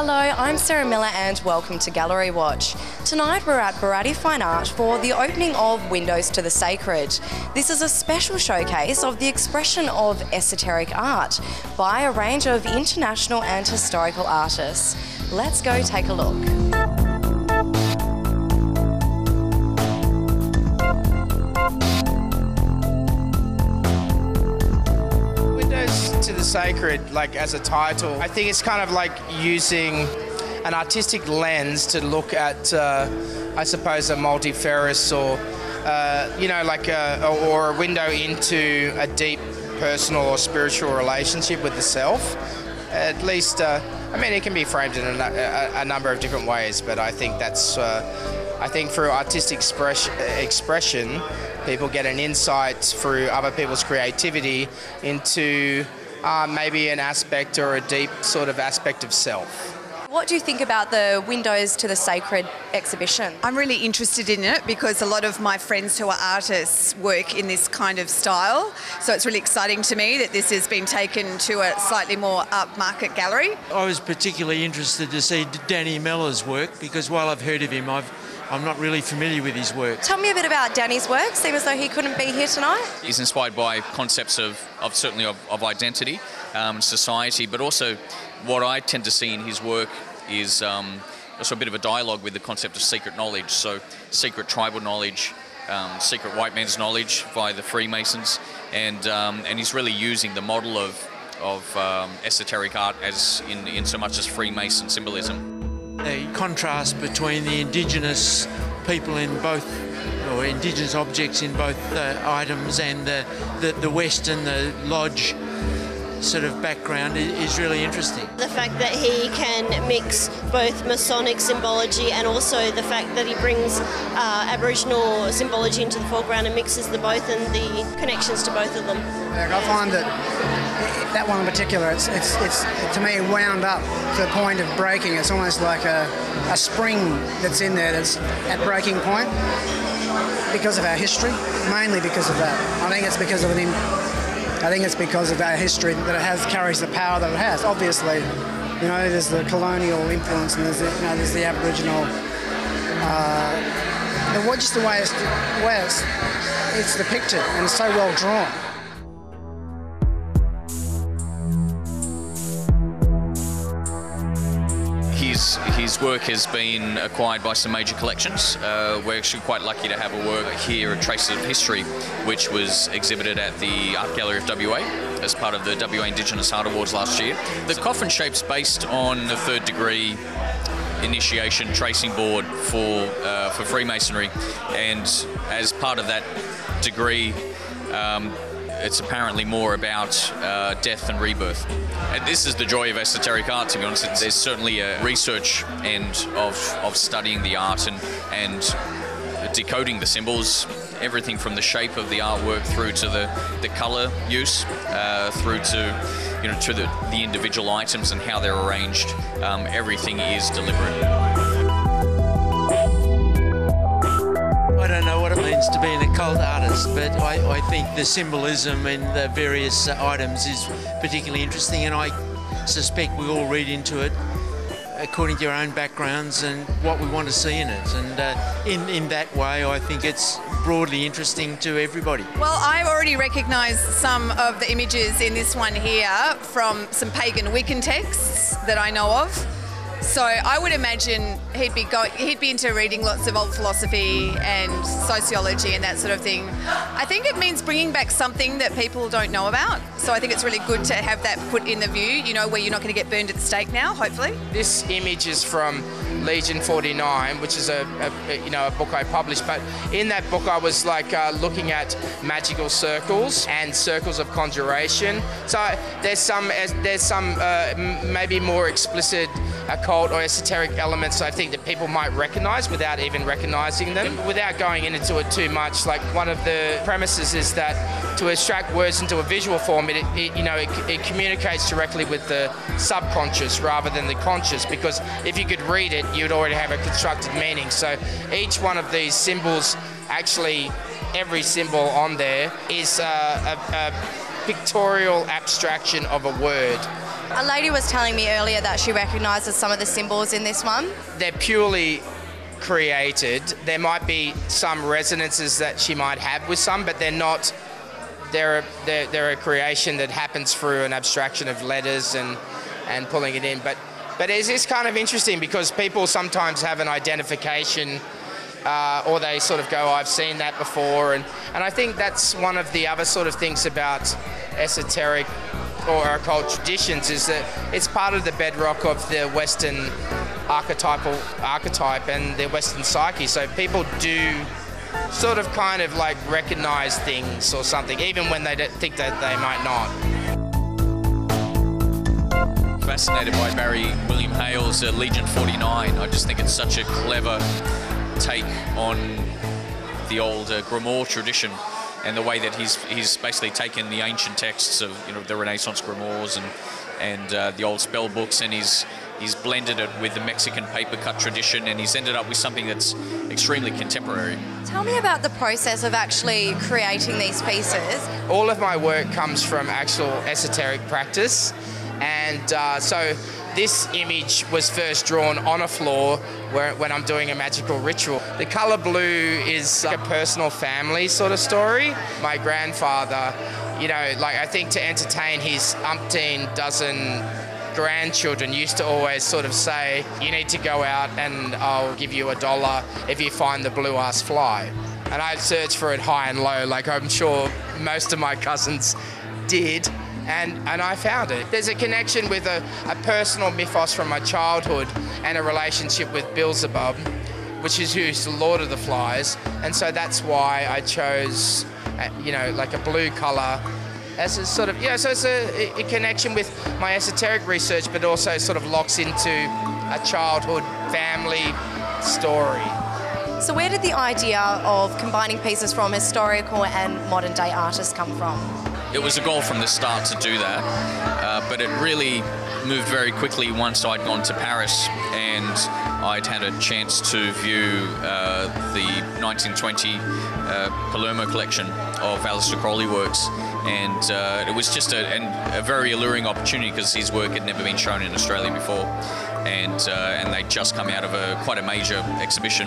Hello, I'm Sarah Miller and welcome to Gallery Watch. Tonight we're at Buratti Fine Art for the opening of Windows to the Sacred. This is a special showcase of the expression of esoteric art by a range of international and historical artists. Let's go take a look. To the Sacred, like as a title, I think it's kind of like using an artistic lens to look at, I suppose, a multifarious or, or a window into a deep personal or spiritual relationship with the self. At least, it can be framed in a number of different ways, but I think that's, through artistic expression, people get an insight through other people's creativity into maybe an aspect or a deep sort of aspect of self. What do you think about the Windows to the Sacred exhibition? I'm really interested in it because a lot of my friends who are artists work in this kind of style. So it's really exciting to me that this has been taken to a slightly more upmarket gallery. I was particularly interested to see Danny Mellor's work because while I've heard of him, I'm not really familiar with his work. Tell me a bit about Danny's work. Seems as though he couldn't be here tonight. He's inspired by concepts of identity, society, but also what I tend to see in his work is also a bit of a dialogue with the concept of secret knowledge. So secret tribal knowledge, secret white man's knowledge via the Freemasons, and he's really using the model of esoteric art as in so much as Freemason symbolism. The contrast between the Indigenous people in both, or Indigenous objects in both items and the Western, the lodge sort of background is really interesting. The fact that he can mix both Masonic symbology and also the fact that he brings Aboriginal symbology into the foreground and mixes the both and the connections to both of them. I find that one in particular, it's to me wound up to the point of breaking. It's almost like a spring that's in there that's at breaking point because of our history, mainly because of that. I think it's because of our history that it carries the power that it has. Obviously, there's the colonial influence and there's the Aboriginal. Just the way it's depicted and it's so well drawn. His work has been acquired by some major collections. We're actually quite lucky to have a work here at Traces of History, which was exhibited at the Art Gallery of WA as part of the WA Indigenous Art Awards last year. The coffin shape's based on the third degree initiation tracing board for Freemasonry, and as part of that degree, it's apparently more about death and rebirth. And this is the joy of esoteric art, to be honest. There's certainly a research end of studying the art and decoding the symbols, everything from the shape of the artwork through to the colour use, through to the individual items and how they're arranged. Everything is deliberate. I don't know what it means to be an occult artist, but I think the symbolism in the various items is particularly interesting, and I suspect we all read into it according to our own backgrounds and what we want to see in it. And in that way, I think it's broadly interesting to everybody. Well, I've already recognised some of the images in this one here from some pagan Wiccan texts that I know of. So I would imagine he'd be into reading lots of old philosophy and sociology and that sort of thing. I think it means bringing back something that people don't know about. So I think it's really good to have that put in the view, where you're not going to get burned at the stake now, hopefully. This image is from Legion 49, which is a book I published. But in that book, I was looking at magical circles and circles of conjuration. So there's some maybe more explicit occult or esoteric elements I think that people might recognise without even recognising them. Without going into it too much, one of the premises is that to extract words into a visual form, it communicates directly with the subconscious rather than the conscious, because if you could read it, you'd already have a constructed meaning. So each one of these symbols, actually every symbol on there is pictorial abstraction of a word. A lady was telling me earlier that she recognises some of the symbols in this one. They're purely created. There might be some resonances that she might have with some, but they're not. They're a creation that happens through an abstraction of letters and pulling it in. But it's kind of interesting because people sometimes have an identification or they sort of go, oh, I've seen that before. And I think that's one of the other sort of things about esoteric or occult traditions is that it's part of the bedrock of the Western archetype and the Western psyche. So people do sort of kind of like recognise things or something, even when they don't think that they might not. Fascinated by Barry William Hale's Legion 49. I just think it's such a clever take on the old grimoire tradition and the way that he's basically taken the ancient texts of the Renaissance grimoires and the old spell books, and he's blended it with the Mexican paper cut tradition, and he's ended up with something that's extremely contemporary. Tell me about the process of actually creating these pieces. All of my work comes from actual esoteric practice, and so this image was first drawn on a floor when I'm doing a magical ritual. The colour blue is like a personal family sort of story. My grandfather, I think to entertain his umpteen dozen grandchildren used to always sort of say, you need to go out and I'll give you $1 if you find the blue-ass fly. And I'd search for it high and low, like I'm sure most of my cousins did. And I found it. There's a connection with a personal mythos from my childhood and a relationship with Beelzebub, which is who's the Lord of the Flies. And so that's why I chose, like a blue colour as a sort of, so it's a connection with my esoteric research, but also sort of locks into a childhood family story. So where did the idea of combining pieces from historical and modern day artists come from? It was a goal from the start to do that, but it really moved very quickly once I'd gone to Paris and I'd had a chance to view the 1920 Palermo collection of Aleister Crowley works, and it was just a very alluring opportunity because his work had never been shown in Australia before, and they'd just come out of quite a major exhibition,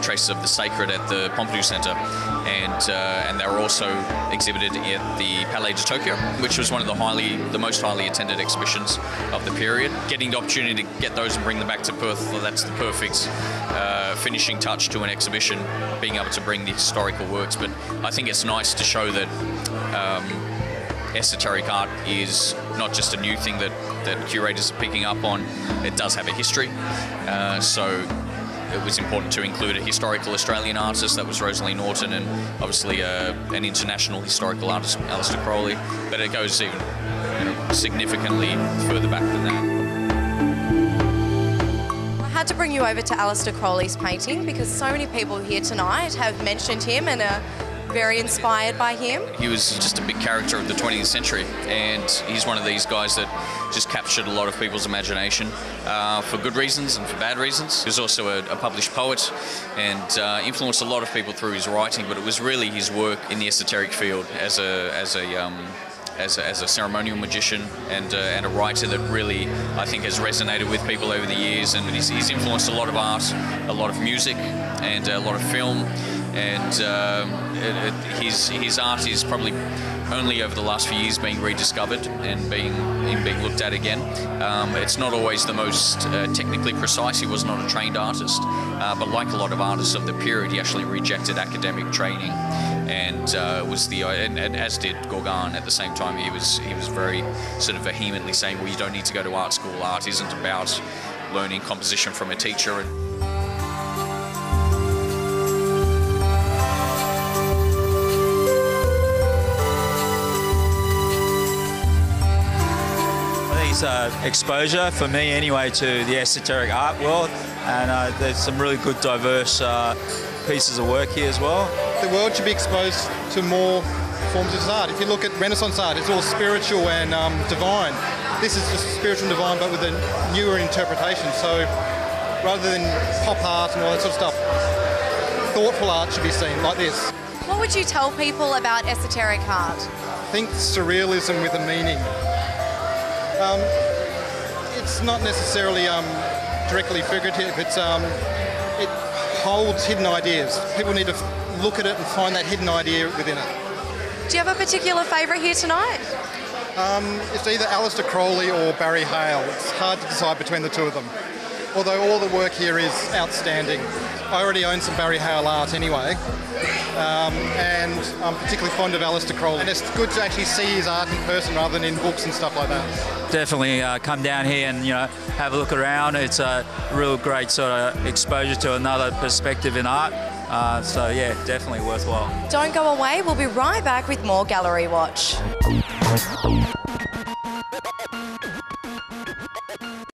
Traces of the Sacred, at the Pompidou Centre, and they were also exhibited at the Palais de Tokyo, which was one of the most highly attended exhibitions of the period. Getting the opportunity to get those and bring them back to Perth, well, that's the perfect finishing touch to an exhibition, being able to bring the historical works. But I think it's nice to show that esoteric art is not just a new thing that curators are picking up on. It does have a history. So it was important to include a historical Australian artist, that was Rosalie Norton, and obviously an international historical artist, Aleister Crowley. But it goes even significantly further back than that. I had to bring you over to Aleister Crowley's painting because so many people here tonight have mentioned him and are very inspired by him. He was just a big character of the 20th century, and he's one of these guys that just captured a lot of people's imagination for good reasons and for bad reasons. He was also a published poet and influenced a lot of people through his writing, but it was really his work in the esoteric field as a ceremonial magician and a writer that really, I think, has resonated with people over the years. And he's influenced a lot of art, a lot of music, and a lot of film. And his art is probably only over the last few years being rediscovered and being looked at again. It's not always the most technically precise. He was not a trained artist, but like a lot of artists of the period, he actually rejected academic training, and as did Gauguin at the same time. He was very sort of vehemently saying, well, you don't need to go to art school. Art isn't about learning composition from a teacher. Exposure for me anyway to the esoteric art world, and there's some really good diverse pieces of work here as well. The world should be exposed to more forms of art. If you look at Renaissance art, it's all spiritual and divine. This is just spiritual and divine but with a newer interpretation, so rather than pop art and all that sort of stuff, thoughtful art should be seen like this. What would you tell people about esoteric art? think surrealism with a meaning. It's not necessarily directly figurative. It holds hidden ideas. People need to look at it and find that hidden idea within it. Do you have a particular favourite here tonight? It's either Aleister Crowley or Barry Hale. It's hard to decide between the two of them. Although all the work here is outstanding. I already own some Barry Hale art anyway, and I'm particularly fond of Aleister Crowley. And it's good to actually see his art in person rather than in books and stuff like that. Definitely come down here and have a look around. It's a real great sort of exposure to another perspective in art. So yeah, definitely worthwhile. Don't go away. We'll be right back with more Gallery Watch.